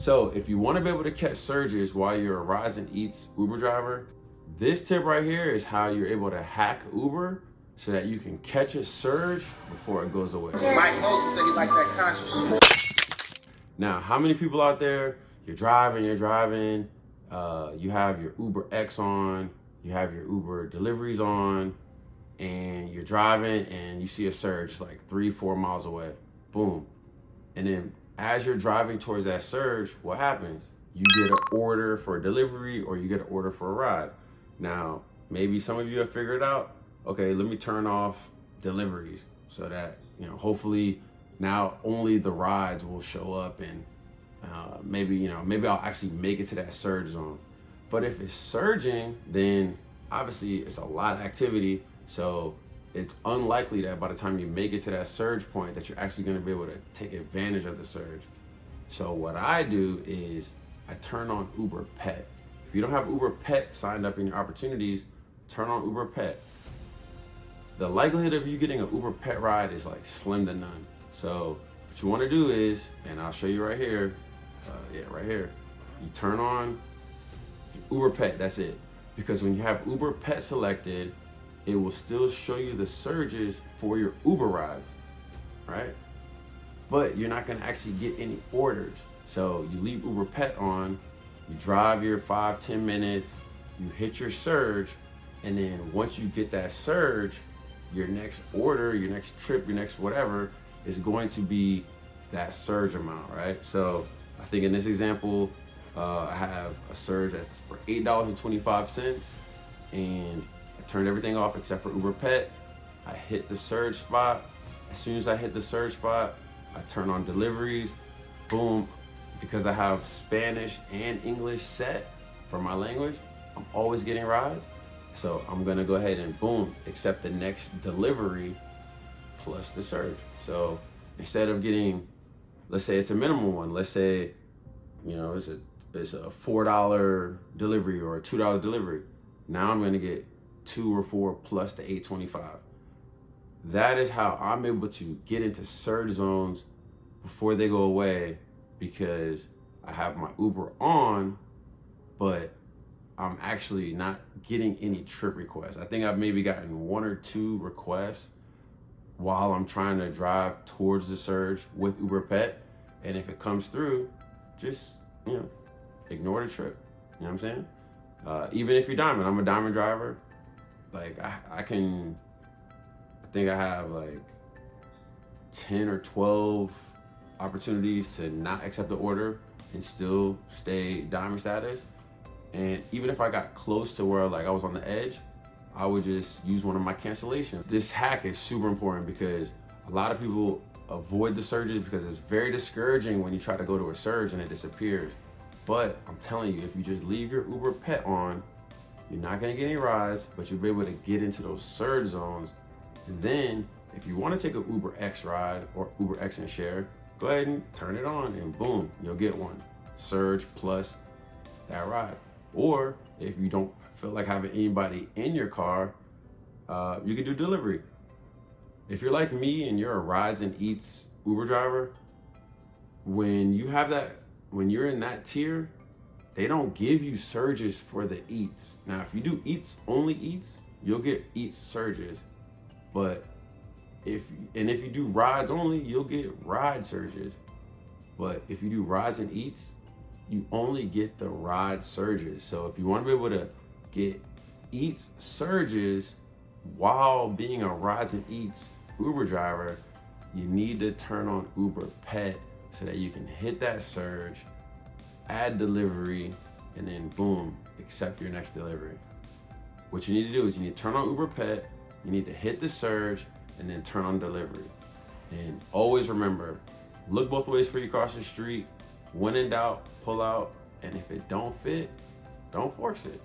So if you want to be able to catch surges while you're a Rides and Eats Uber driver, this tip right here is how you're able to hack Uber so that you can catch a surge before it goes away. Mike Moses said he liked that conscious shit. Now, how many people out there, you're driving, you have your Uber X on, you have your Uber deliveries on, and you're driving and you see a surge like 3-4 miles away, boom. And then as you're driving towards that surge, what happens? You get an order for a delivery or you get an order for a ride. Now, maybe some of you have figured out, okay, let me turn off deliveries so that, hopefully now only the rides will show up and maybe I'll actually make it to that surge zone. But if it's surging, then obviously it's a lot of activity. So it's unlikely that by the time you make it to that surge point that you're actually going to be able to take advantage of the surge. So what I do is I turn on Uber Pet. If you don't have Uber Pet signed up in your opportunities, turn on Uber Pet. The likelihood of you getting an Uber Pet ride is like slim to none. So what you want to do is, and I'll show you right here, right here, you turn on Uber Pet, that's it. Because when you have Uber Pet selected, it will still show you the surges for your Uber rides, right? But you're not gonna actually get any orders. So you leave Uber Pet on, you drive your 5-10 minutes, you hit your surge, and then once you get that surge, your next order, your next trip, your next whatever is going to be that surge amount, right? So I think in this example, I have a surge that's for $8.25, and I turned everything off except for Uber Pet. I hit the surge spot. As soon as I hit the surge spot, I turn on deliveries, boom. Because I have Spanish and English set for my language, I'm always getting rides. So I'm gonna go ahead and boom, accept the next delivery plus the surge. So instead of getting, let's say it's a minimum one, let's say, it's a $4 delivery or a $2 delivery. Now I'm gonna get 2 or 4 plus the $8.25. That is how I'm able to get into surge zones before they go away, because I have my Uber on, but I'm actually not getting any trip requests. I think I've maybe gotten 1 or 2 requests while I'm trying to drive towards the surge with Uber Pet. And if it comes through, just, ignore the trip. You know what I'm saying? Even if you're Diamond, I'm a Diamond driver. Like I think I have like 10 or 12 opportunities to not accept the order and still stay Diamond status. And even if I got close to where like I was on the edge, I would just use one of my cancellations. This hack is super important because a lot of people avoid the surges because it's very discouraging when you try to go to a surge and it disappears. But I'm telling you, if you just leave your Uber Pet on, you're not gonna get any rides, but you'll be able to get into those surge zones. And then if you wanna take an Uber X ride or Uber X and share, go ahead and turn it on and boom, you'll get one. Surge plus that ride. Or if you don't feel like having anybody in your car, you can do delivery. If you're like me and you're a Rides and Eats Uber driver, when you're in that tier, they don't give you surges for the Eats. Now, if you do Eats, only Eats, you'll get Eats surges. But if you do rides only, you'll get ride surges. But if you do Rides and Eats, you only get the ride surges. So if you want to be able to get Eats surges while being a Rides and Eats Uber driver, you need to turn on Uber Pet so that you can hit that surge, add delivery, and then boom, accept your next delivery. What you need to do is you need to turn on Uber Pet, you need to hit the surge, and then turn on delivery. And always remember, look both ways before you cross the street. When in doubt, pull out. And if it don't fit, don't force it.